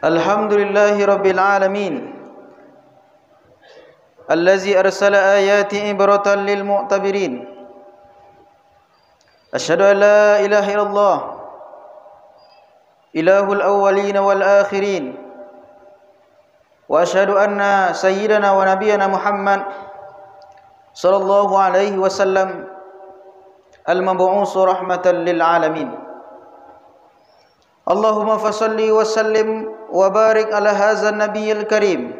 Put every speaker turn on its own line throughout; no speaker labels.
Alhamdulillahi Rabbil Alamin Allazi arsala ayati ibratan lil mu'tabirin. Asyhadu an la ilaha illallah ilahul awwalin wal akhirin. Wa asyhadu anna sayyidana wa nabiyyana Muhammad sallallahu alaihi wasallam al-mab'uts rahmatan lil alamin. Allahumma fasalli wa sallim wa barik ala hadzal nabiyil karim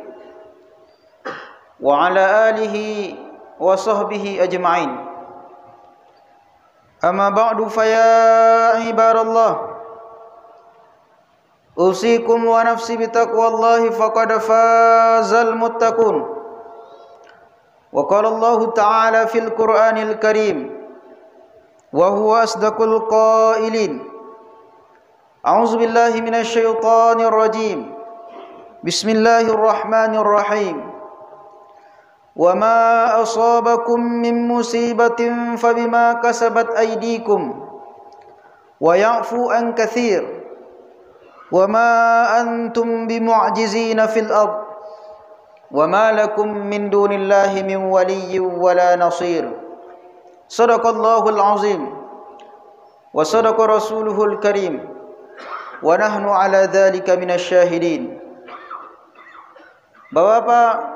wa ala alihi wa sahbihi ajma'in. Amma ba'du, fa ya ibadallah, usikum wa nafsi bitaqwallahi faqad fazal muttaqun. Wa qala Allah ta'ala fil Qur'anil Karim wa huwa asdaqul qailin. A'udzu billahi minasy syaithanir rajim. Bismillahirrahmanirrahim. Wa ma asabakum min musibatin fabima kasabat aydikum wa ya'fu an katsir wa ma antum bimu'jizina fil ard wa ma lakum min dunillahi min waliyyin wala nasir. Shadaqallahul azim wa sadaqa rasuluhul karim wa nahnu ala dzalika minasyahidin. Bapak-bapak,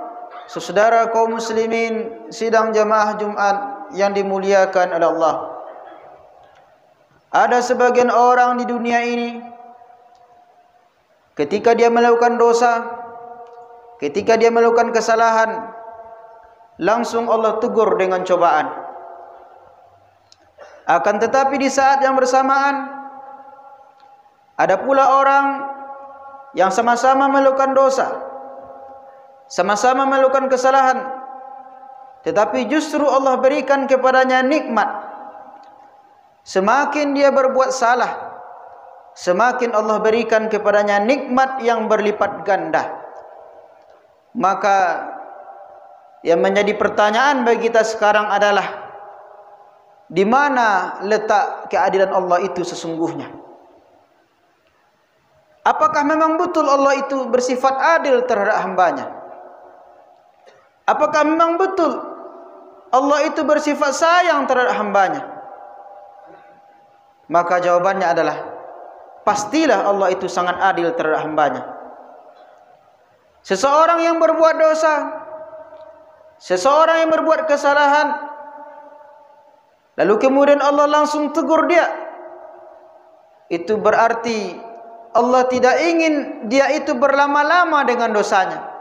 saudara kaum muslimin sidang jamaah Jumat yang dimuliakan oleh Allah. Ada sebagian orang di dunia ini ketika dia melakukan dosa, ketika dia melakukan kesalahan, langsung Allah tegur dengan cobaan. Akan tetapi di saat yang bersamaan ada pula orang yang sama-sama melakukan dosa, sama-sama melakukan kesalahan, tetapi justru Allah berikan kepadanya nikmat. Semakin dia berbuat salah, semakin Allah berikan kepadanya nikmat yang berlipat ganda. Maka yang menjadi pertanyaan bagi kita sekarang adalah, di mana letak keadilan Allah itu sesungguhnya? Apakah memang betul Allah itu bersifat adil terhadap hambanya? Apakah memang betul Allah itu bersifat sayang terhadap hambanya? Maka jawabannya adalah, pastilah Allah itu sangat adil terhadap hambanya. Seseorang yang berbuat dosa, seseorang yang berbuat kesalahan, lalu kemudian Allah langsung tegur dia, itu berarti Allah tidak ingin dia itu berlama-lama dengan dosanya.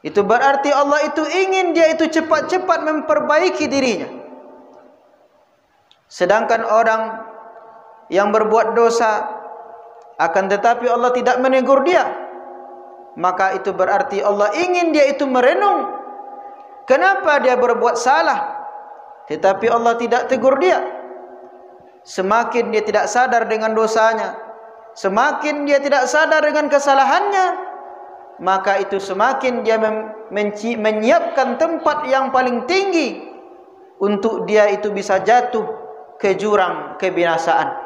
Itu berarti Allah itu ingin dia itu cepat-cepat memperbaiki dirinya. Sedangkan orang yang berbuat dosa akan tetapi Allah tidak menegur dia, maka itu berarti Allah ingin dia itu merenung kenapa dia berbuat salah, tetapi Allah tidak tegur dia. Semakin dia tidak sadar dengan dosanya, semakin dia tidak sadar dengan kesalahannya, maka itu semakin dia menyiapkan tempat yang paling tinggi untuk dia itu bisa jatuh ke jurang kebinasaan.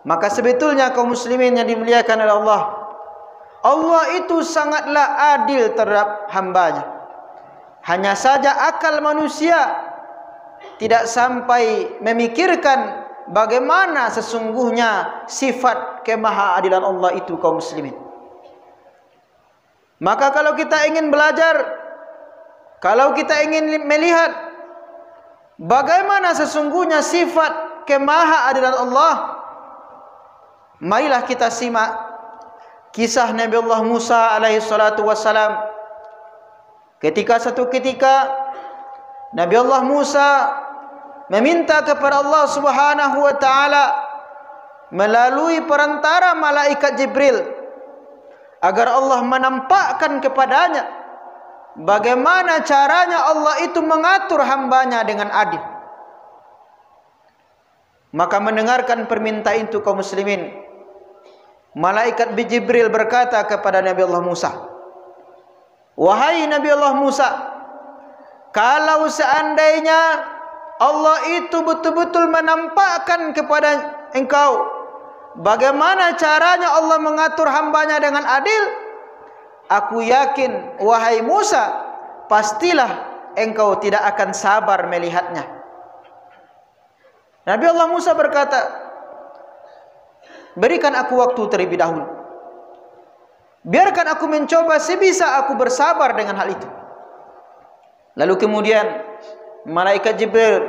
Maka sebetulnya kaum muslimin yang dimuliakan oleh Allah, Allah itu sangatlah adil terhadap hambanya. Hanya saja akal manusia tidak sampai memikirkan bagaimana sesungguhnya sifat kemahaadilan Allah itu, kaum muslimin. Maka kalau kita ingin belajar, kalau kita ingin melihat bagaimana sesungguhnya sifat kemahaadilan Allah, marilah kita simak kisah Nabi Allah Musa alaihi salatu wassalam. Satu ketika Nabi Allah Musa meminta kepada Allah Subhanahu wa taala melalui perantara malaikat Jibril agar Allah menampakkan kepadanya bagaimana caranya Allah itu mengatur hambanya dengan adil. Maka mendengarkan permintaan itu kaum muslimin, malaikat Jibril berkata kepada Nabi Allah Musa, "Wahai Nabi Allah Musa, kalau seandainya Allah itu betul-betul menampakkan kepada engkau bagaimana caranya Allah mengatur hambanya dengan adil, aku yakin wahai Musa, pastilah engkau tidak akan sabar melihatnya. Nabi Allah Musa berkata, berikan aku waktu terlebih dahulu, biarkan aku mencoba sebisa aku bersabar dengan hal itu. Lalu kemudian malaikat Jibril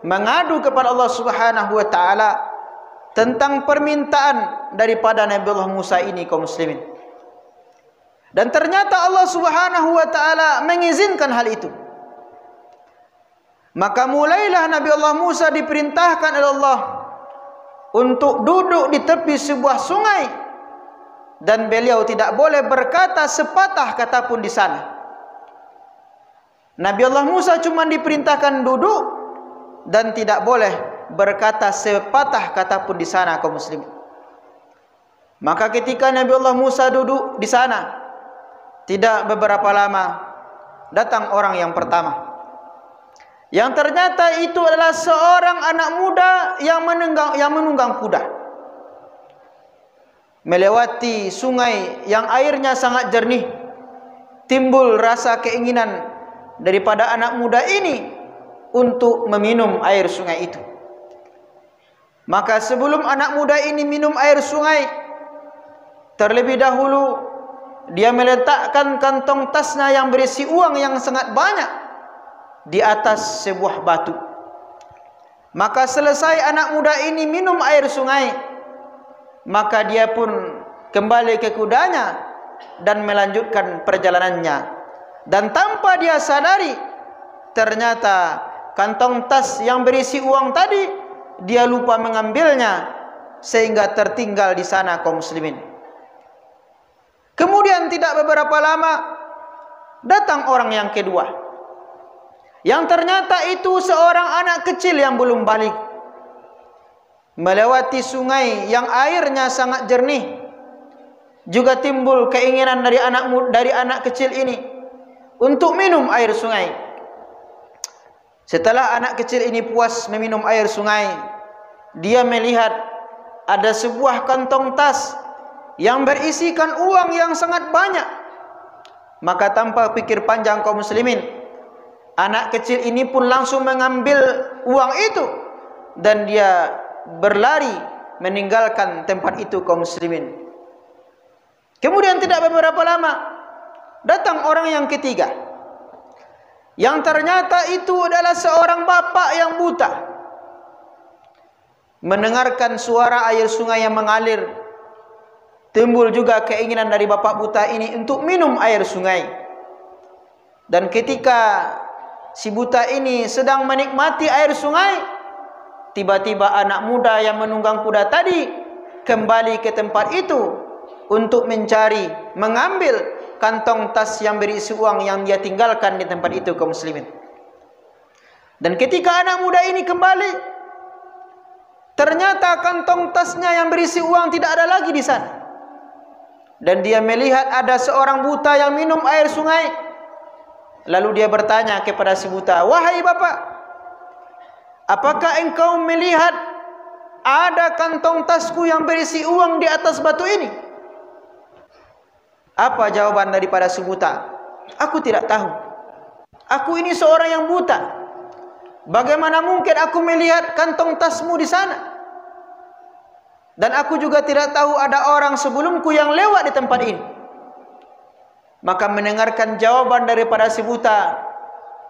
mengadu kepada Allah Subhanahu wa taala tentang permintaan daripada Nabi Allah Musa ini, kaum muslimin. Dan ternyata Allah Subhanahu wa taala mengizinkan hal itu. Maka mulailah Nabi Allah Musa diperintahkan oleh Allah untuk duduk di tepi sebuah sungai, dan beliau tidak boleh berkata sepatah kata pun di sana. Nabi Allah Musa cuma diperintahkan duduk dan tidak boleh berkata sepatah kata pun di sana, kaum muslim. Maka ketika Nabi Allah Musa duduk di sana, tidak beberapa lama datang orang yang pertama, yang ternyata itu adalah seorang anak muda yang menunggang kuda, melewati sungai yang airnya sangat jernih. Timbul rasa keinginan daripada anak muda ini untuk meminum air sungai itu. Maka sebelum anak muda ini minum air sungai, terlebih dahulu dia meletakkan kantong tasnya yang berisi uang yang sangat banyak di atas sebuah batu. Maka selesai anak muda ini minum air sungai, maka dia pun kembali ke kudanya dan melanjutkan perjalanannya. Dan tanpa dia sadari, ternyata kantong tas yang berisi uang tadi dia lupa mengambilnya, sehingga tertinggal di sana, kaum muslimin. Kemudian tidak beberapa lama datang orang yang kedua, yang ternyata itu seorang anak kecil yang belum balik, melewati sungai yang airnya sangat jernih. Juga timbul keinginan dari anak kecil ini untuk minum air sungai. Setelah anak kecil ini puas meminum air sungai, dia melihat ada sebuah kantong tas yang berisikan uang yang sangat banyak. Maka tanpa pikir panjang, kaum muslimin, anak kecil ini pun langsung mengambil uang itu dan dia berlari meninggalkan tempat itu, kaum muslimin. Kemudian tidak beberapa lama datang orang yang ketiga, yang ternyata itu adalah seorang bapak yang buta. Mendengarkan suara air sungai yang mengalir, timbul juga keinginan dari bapak buta ini untuk minum air sungai. Dan ketika si buta ini sedang menikmati air sungai, tiba-tiba anak muda yang menunggang kuda tadi kembali ke tempat itu untuk mencari, mengambil kantong tas yang berisi uang yang dia tinggalkan di tempat itu, kaum muslimin. Dan ketika anak muda ini kembali, ternyata kantong tasnya yang berisi uang tidak ada lagi di sana. Dan dia melihat ada seorang buta yang minum air sungai. Lalu dia bertanya kepada si buta, "Wahai bapak, apakah engkau melihat ada kantong tasku yang berisi uang di atas batu ini?" Apa jawaban daripada si buta? "Aku tidak tahu. Aku ini seorang yang buta. Bagaimana mungkin aku melihat kantong tasmu di sana? Dan aku juga tidak tahu ada orang sebelumku yang lewat di tempat ini." Maka mendengarkan jawaban daripada si buta,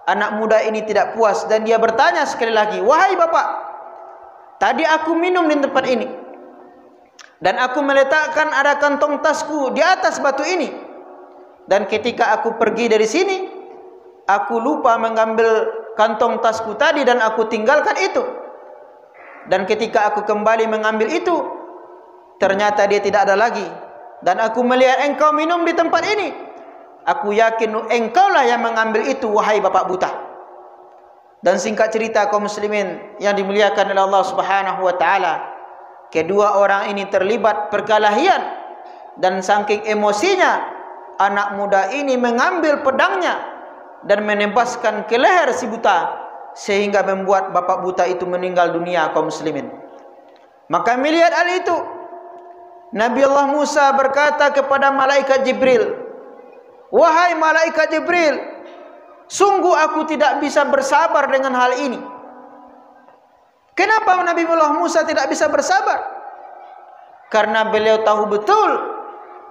anak muda ini tidak puas dan dia bertanya sekali lagi, "Wahai bapak, tadi aku minum di tempat ini dan aku meletakkan ada kantong tasku di atas batu ini. Dan ketika aku pergi dari sini, aku lupa mengambil kantong tasku tadi dan aku tinggalkan itu. Dan ketika aku kembali mengambil itu, ternyata dia tidak ada lagi. Dan aku melihat engkau minum di tempat ini. Aku yakin engkaulah yang mengambil itu, wahai bapak buta." Dan singkat cerita, kaum muslimin yang dimuliakan oleh Allah Subhanahu wa taala, kedua orang ini terlibat perkelahian, dan saking emosinya anak muda ini mengambil pedangnya dan menembaskan ke leher si buta, sehingga membuat bapak buta itu meninggal dunia, kaum muslimin. Maka melihat hal itu, Nabi Allah Musa berkata kepada malaikat Jibril, "Wahai malaikat Jibril, sungguh aku tidak bisa bersabar dengan hal ini." Kenapa Nabi Allah Musa tidak bisa bersabar? Karena beliau tahu betul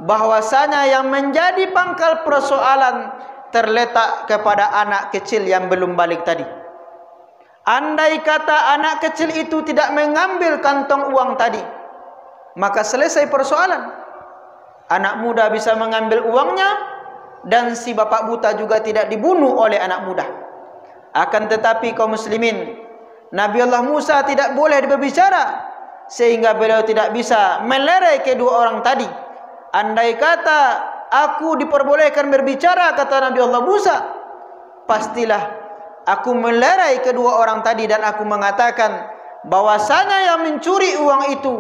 bahwasanya yang menjadi pangkal persoalan terletak kepada anak kecil yang belum balik tadi. Andai kata anak kecil itu tidak mengambil kantong uang tadi, maka selesai persoalan. Anak muda bisa mengambil uangnya, dan si bapak buta juga tidak dibunuh oleh anak muda. Akan tetapi kaum muslimin, Nabi Allah Musa tidak boleh berbicara, sehingga beliau tidak bisa melerai kedua orang tadi. Andai kata aku diperbolehkan berbicara, kata Nabi Allah Musa, pastilah aku melerai kedua orang tadi dan aku mengatakan bahwasanya yang mencuri uang itu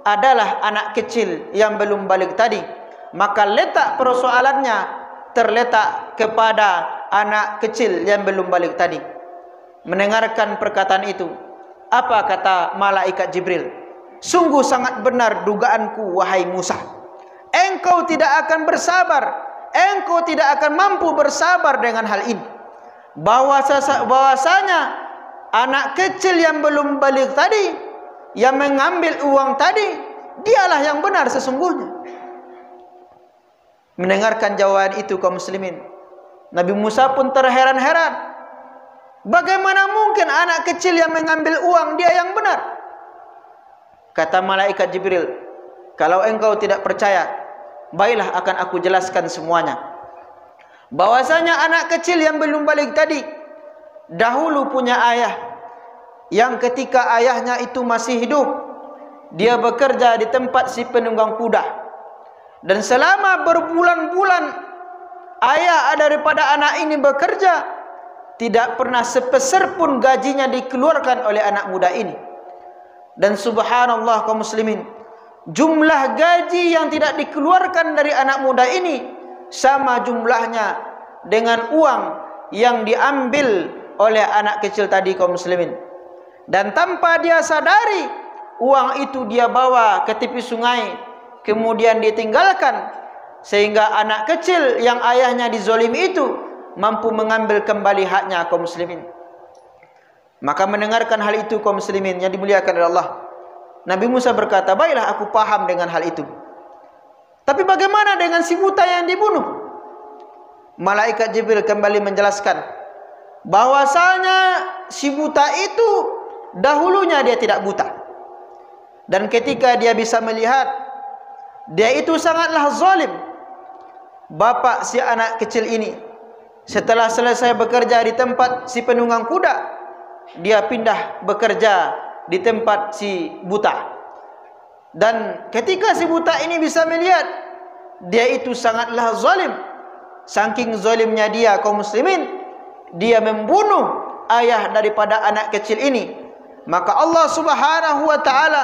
adalah anak kecil yang belum balik tadi. Maka letak persoalannya terletak kepada anak kecil yang belum balik tadi. Mendengarkan perkataan itu, apa kata malaikat Jibril? "Sungguh sangat benar dugaanku, wahai Musa. Engkau tidak akan bersabar, engkau tidak akan mampu bersabar dengan hal ini. Bahwasanya anak kecil yang belum balik tadi, yang mengambil uang tadi, dialah yang benar sesungguhnya." Mendengarkan jawaban itu kaum muslimin, Nabi Musa pun terheran-heran. Bagaimana mungkin anak kecil yang mengambil uang dia yang benar? Kata malaikat Jibril, "Kalau engkau tidak percaya, baiklah akan aku jelaskan semuanya. Bahwasanya anak kecil yang belum balik tadi dahulu punya ayah, yang ketika ayahnya itu masih hidup, dia bekerja di tempat si penunggang kuda. Dan selama berbulan-bulan ayah daripada anak ini bekerja, tidak pernah sepeser pun gajinya dikeluarkan oleh anak muda ini. Dan subhanallah kaum muslimin, jumlah gaji yang tidak dikeluarkan dari anak muda ini sama jumlahnya dengan uang yang diambil oleh anak kecil tadi kaum muslimin. Dan tanpa dia sadari, uang itu dia bawa ke tepi sungai, kemudian ditinggalkan, sehingga anak kecil yang ayahnya dizolimi itu mampu mengambil kembali haknya kaum muslimin. Maka mendengarkan hal itu kaum muslimin yang dimuliakan oleh Allah, Nabi Musa berkata, "Baiklah aku paham dengan hal itu. Tapi bagaimana dengan si buta yang dibunuh?" Malaikat Jibril kembali menjelaskan bahwasanya si buta itu dahulunya dia tidak buta. Dan ketika dia bisa melihat, dia itu sangatlah zalim. Bapak si anak kecil ini setelah selesai bekerja di tempat si penunggang kuda, dia pindah bekerja di tempat si buta. Dan ketika si buta ini bisa melihat, dia itu sangatlah zalim. Saking zalimnya dia kaum muslimin, dia membunuh ayah daripada anak kecil ini. Maka Allah Subhanahu wa taala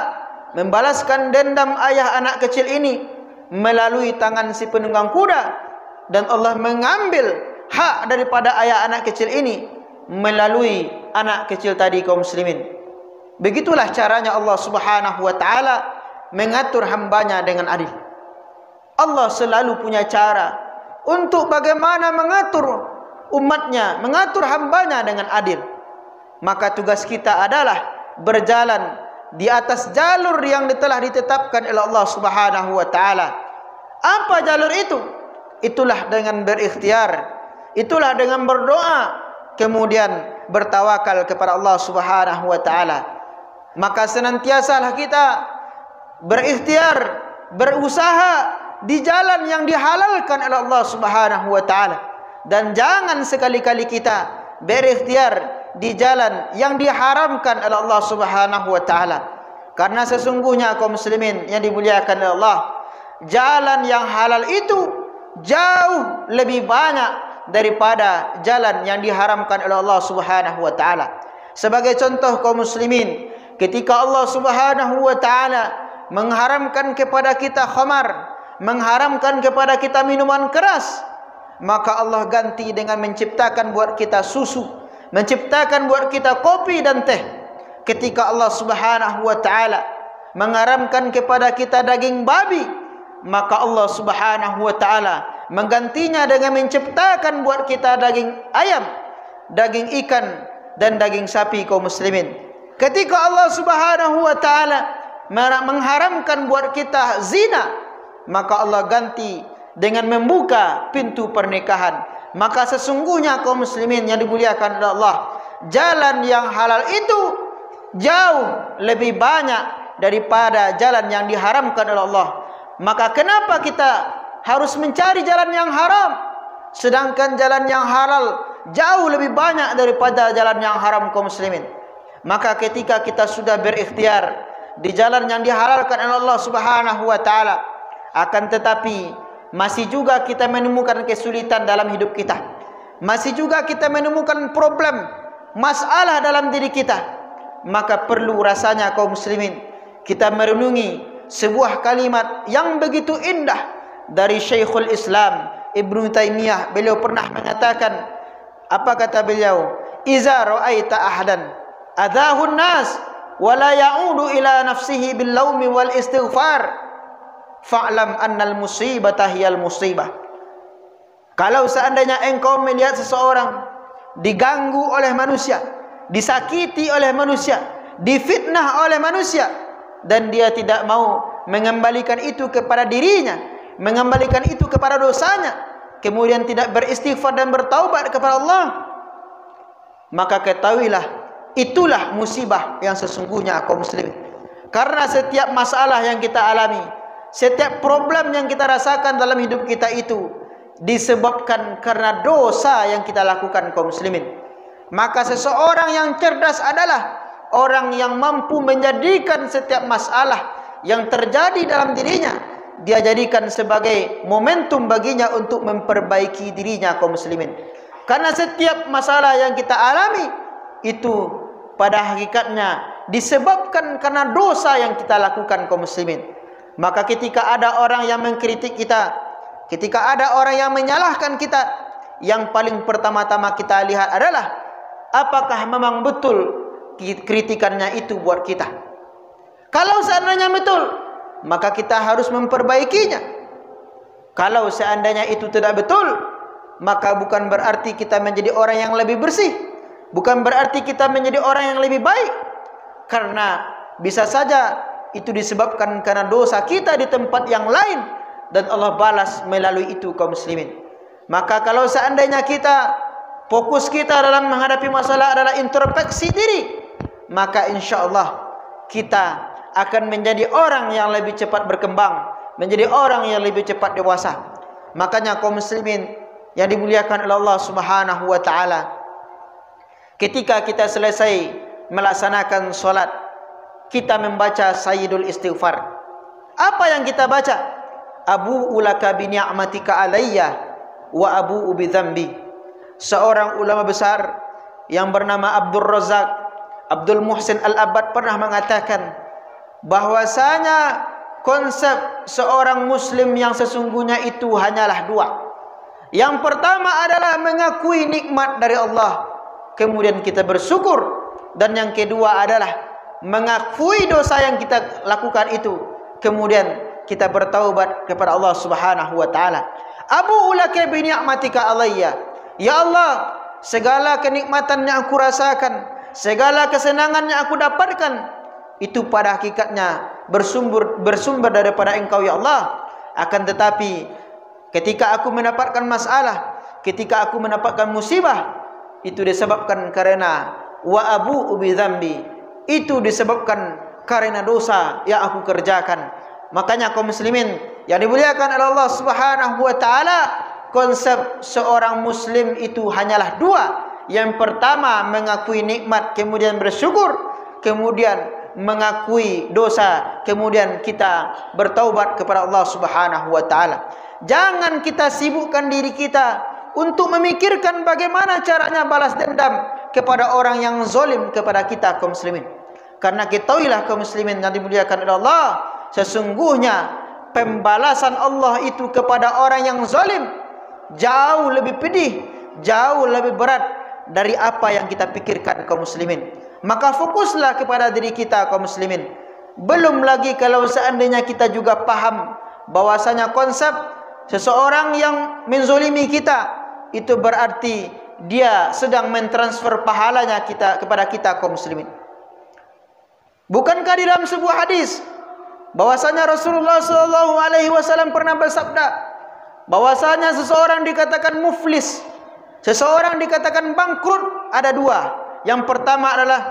membalaskan dendam ayah anak kecil ini melalui tangan si penunggang kuda, dan Allah mengambil hak daripada ayah anak kecil ini melalui anak kecil tadi kaum muslimin. Begitulah caranya Allah Subhanahu wa taala mengatur hambanya dengan adil. Allah selalu punya cara untuk bagaimana mengatur umatnya, mengatur hambanya dengan adil. Maka tugas kita adalah berjalan di atas jalur yang telah ditetapkan oleh Allah Subhanahu wa taala. Apa jalur itu? Itulah dengan berikhtiar, itulah dengan berdoa, kemudian bertawakal kepada Allah Subhanahu wa taala. Maka senantiasalah kita berikhtiar, berusaha di jalan yang dihalalkan oleh Allah Subhanahu wa taala, dan jangan sekali-kali kita berikhtiar di jalan yang diharamkan oleh Allah Subhanahu wa taala. Karena sesungguhnya kaum muslimin yang dimuliakan oleh Allah, jalan yang halal itu jauh lebih banyak daripada jalan yang diharamkan oleh Allah Subhanahu wa taala. Sebagai contoh kaum muslimin, ketika Allah Subhanahu wa taala mengharamkan kepada kita khamar, mengharamkan kepada kita minuman keras, maka Allah ganti dengan menciptakan buat kita susu, menciptakan buat kita kopi dan teh. Ketika Allah Subhanahu wa taala mengharamkan kepada kita daging babi, maka Allah Subhanahu wa taala menggantinya dengan menciptakan buat kita daging ayam, daging ikan dan daging sapi kaum muslimin. Ketika Allah Subhanahu wa taala mengharamkan buat kita zina, maka Allah ganti dengan membuka pintu pernikahan. Maka sesungguhnya kaum muslimin yang dimuliakan oleh Allah, jalan yang halal itu jauh lebih banyak daripada jalan yang diharamkan oleh Allah. Maka kenapa kita harus mencari jalan yang haram, sedangkan jalan yang halal jauh lebih banyak daripada jalan yang haram kaum muslimin? Maka ketika kita sudah berikhtiar di jalan yang dihalalkan oleh Allah Subhanahu wa taala, akan tetapi masih juga kita menemukan kesulitan dalam hidup kita, masih juga kita menemukan problem, masalah dalam diri kita, maka perlu rasanya kaum muslimin kita merenungi sebuah kalimat yang begitu indah dari Syekhul Islam Ibnu Taimiyah. Beliau pernah mengatakan, apa kata beliau? Iza ra'aita ahadan adahun nas wa la ya'udu ila nafsihi bil laumi wal istighfar fa'lam annal musibata hiyal musibah. Kalau seandainya engkau melihat seseorang diganggu oleh manusia, disakiti oleh manusia, difitnah oleh manusia, dan dia tidak mau mengembalikan itu kepada dirinya, mengembalikan itu kepada dosanya, kemudian tidak beristighfar dan bertaubat kepada Allah, maka ketahuilah itulah musibah yang sesungguhnya kaum muslimin. Karena setiap masalah yang kita alami, setiap problem yang kita rasakan dalam hidup kita itu disebabkan karena dosa yang kita lakukan kaum muslimin. Maka seseorang yang cerdas adalah orang yang mampu menjadikan setiap masalah yang terjadi dalam dirinya, dia jadikan sebagai momentum baginya untuk memperbaiki dirinya kaum muslimin. Karena setiap masalah yang kita alami itu pada hakikatnya disebabkan karena dosa yang kita lakukan kaum muslimin. Maka ketika ada orang yang mengkritik kita, ketika ada orang yang menyalahkan kita, yang paling pertama-tama kita lihat adalah apakah memang betul kritikannya itu buat kita. Kalau seandainya betul, maka kita harus memperbaikinya. Kalau seandainya itu tidak betul, maka bukan berarti kita menjadi orang yang lebih bersih, bukan berarti kita menjadi orang yang lebih baik, karena bisa saja itu disebabkan karena dosa kita di tempat yang lain dan Allah balas melalui itu kaum muslimin. Maka kalau seandainya kita fokus kita dalam menghadapi masalah adalah introspeksi diri, maka insyaallah kita akan menjadi orang yang lebih cepat berkembang, menjadi orang yang lebih cepat dewasa. Makanya kaum muslimin yang dimuliakan oleh Allah Subhanahu wa taala, ketika kita selesai melaksanakan solat, kita membaca Sayyidul Istighfar. Apa yang kita baca? Abu ulaka bi ni'matika alayya wa abu bi dzambi. Seorang ulama besar yang bernama Abdul Razak Abdul Muhsin Al-Abbad pernah mengatakan bahwasanya konsep seorang muslim yang sesungguhnya itu hanyalah dua. Yang pertama adalah mengakui nikmat dari Allah, kemudian kita bersyukur, dan yang kedua adalah mengakui dosa yang kita lakukan itu, kemudian kita bertaubat kepada Allah Subhanahu wa taala. Abu ulaka bi ni'matika alayya. Ya Allah, segala kenikmatan yang aku rasakan, segala kesenangan yang aku dapatkan, itu pada hakikatnya bersumber daripada Engkau ya Allah. Akan tetapi ketika aku mendapatkan masalah, ketika aku mendapatkan musibah, itu disebabkan karena wa abu bi dzambi, itu disebabkan karena dosa yang aku kerjakan. Makanya kaum muslimin yang dimuliakan oleh Allah Subhanahu wa taala, konsep seorang muslim itu hanyalah dua. Yang pertama mengakui nikmat, kemudian bersyukur, kemudian mengakui dosa, kemudian kita bertaubat kepada Allah Subhanahu wa taala. Jangan kita sibukkan diri kita untuk memikirkan bagaimana caranya balas dendam kepada orang yang zalim kepada kita kaum muslimin. Karena ketahuilah kaum muslimin yang dimuliakan oleh Allah, sesungguhnya pembalasan Allah itu kepada orang yang zalim jauh lebih pedih, jauh lebih berat dari apa yang kita pikirkan kaum muslimin. Maka fokuslah kepada diri kita kaum muslimin. Belum lagi kalau seandainya kita juga paham bahwasanya konsep seseorang yang menzolimi kita, itu berarti dia sedang mentransfer pahalanya kepada kita kaum muslimin. Bukankah di dalam sebuah hadis bahwasanya Rasulullah SAW pernah bersabda bahwasanya seseorang dikatakan muflis, seseorang dikatakan bangkrut, ada dua. Yang pertama adalah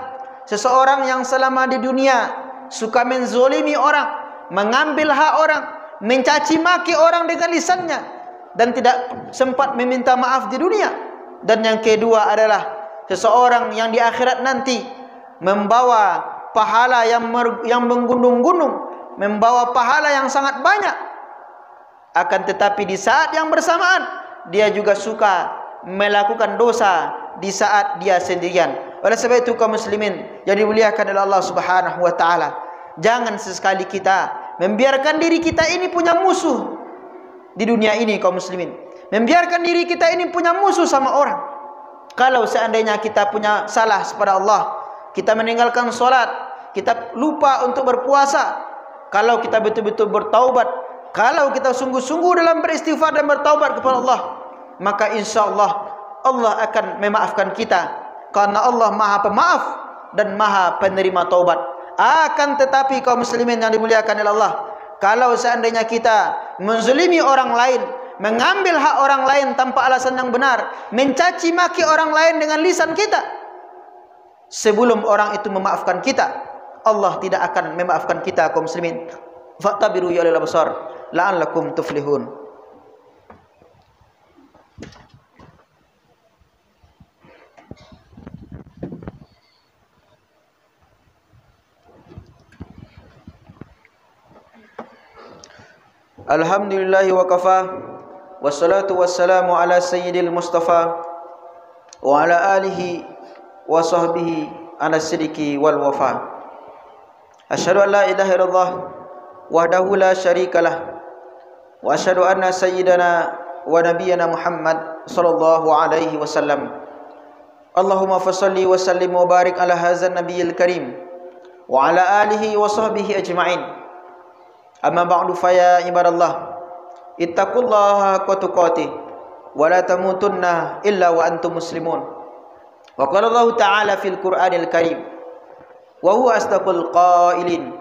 seseorang yang selama di dunia suka menzolimi orang, mengambil hak orang, mencaci maki orang dengan lisannya, dan tidak sempat meminta maaf di dunia. Dan yang kedua adalah seseorang yang di akhirat nanti membawa pahala yang menggunung-gunung, membawa pahala yang sangat banyak. Akan tetapi di saat yang bersamaan dia juga suka melakukan dosa di saat dia sendirian. Oleh sebab itu kaum muslimin yang dimuliakan oleh Allah Subhanahu wa taala, jangan sesekali kita membiarkan diri kita ini punya musuh di dunia ini kaum muslimin. Membiarkan diri kita ini punya musuh sama orang. Kalau seandainya kita punya salah kepada Allah, kita meninggalkan solat, kita lupa untuk berpuasa, kalau kita betul-betul bertaubat, kalau kita sungguh-sungguh dalam beristighfar dan bertaubat kepada Allah, maka insya-Allah Allah akan memaafkan kita, karena Allah Maha Pemaaf dan Maha Penerima taubat. Akan tetapi kaum muslimin yang dimuliakan oleh Allah, kalau seandainya kita menzalimi orang lain, mengambil hak orang lain tanpa alasan yang benar, mencaci maki orang lain dengan lisan kita, sebelum orang itu memaafkan kita, Allah tidak akan memaafkan kita kaum muslimin. Fa'tabiru ya ulil absar la'allakum tuflihun. Alhamdulillahi wa kafa, wassalatu wassalamu ala sayyidil mustafa wa ala alihi wa sahbihi ala sidiki wal wafa. Asyhadu an la ilaha illallah wahdahu la syarikalah, wa asyhadu anna sayyidana wa nabiyyana Muhammad sallallahu alaihi wasallam. Allahumma fassalli wa sallim wa barik ala hadzal nabiyil karim wa ala alihi wa sahbihi ajma'in. Amma ba'du fa ya ibadallah, ittaqullaha haqqa tuqatih wa la tamutunna illa wa antum muslimun. Wa qala Allah ta'ala fil Qur'anil Karim wa huwa asdaqul qailin.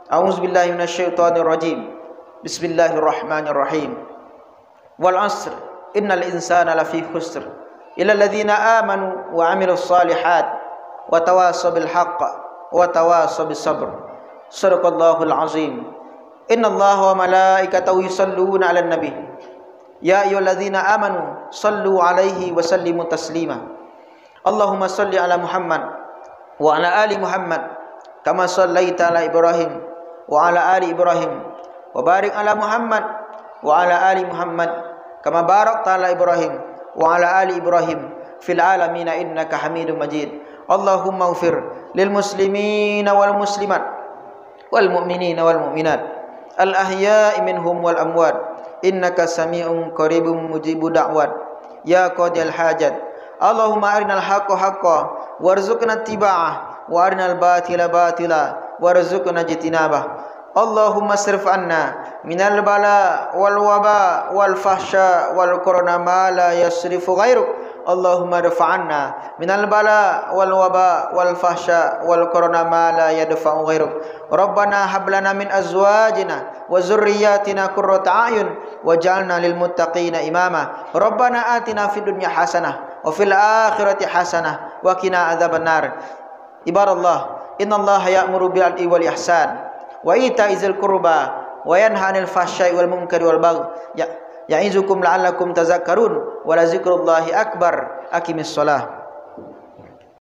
A'udzu billahi minasy syaithanir rajim. Bismillahirrahmanirrahim. Wal 'asr innal insana lafi khusr illa alladziina amanu wa 'amilus shalihat wa tawassaw bil haqq wa tawassaw bis sabr. Shadaqallahul 'azim. Inna Allah wa malaikatahu yusalluna 'alan nabi ya ayyuhalladzina amanu sallu 'alaihi wa sallimu taslima. Allahumma salli 'ala Muhammad wa 'ala ali Muhammad kama shallaita 'ala Ibrahim wa 'ala ali Ibrahim wa barik 'ala Muhammad wa 'ala ali Muhammad kama barakta 'ala Ibrahim wa 'ala ali Ibrahim fil 'alamin innaka Hamidum Majid. Allahumma ighfir lil muslimina wal muslimat wal mu'minina wal mu'minat al ahya'i minhum wal amwat innaka sami'un qaribun mujibud da'wat ya qadiyal hajat. Allahumma arinal haqqa haqqan warzuqna ittiba'ah wa arinal batila batila warzuqna ijtinabah. Allahumma sirf anna minal bala wal waba wal fahsya wal corona ma la yasrifu ghairuk. Allahumma rafa'anna minal bala wal waba wal fahsya wal corona ma la yadfa'u ghairuk. Rabbana hab lana min azwajina wa dzurriyyatina qurrata a'yun waj'alna lil muttaqina imama. Rabbana atina fid dunya hasanah wa fil akhirati hasanah wa qina adzabannar. Ibadallah, innallaha ya'muru bil 'adli wal ihsan wa ita'izil qurba wa yanha 'anil fahsya'i wal munkari wal baghi ya'izukum la'allakum tazakkarun wa la zikrullahi akbar. Aqimis shalah.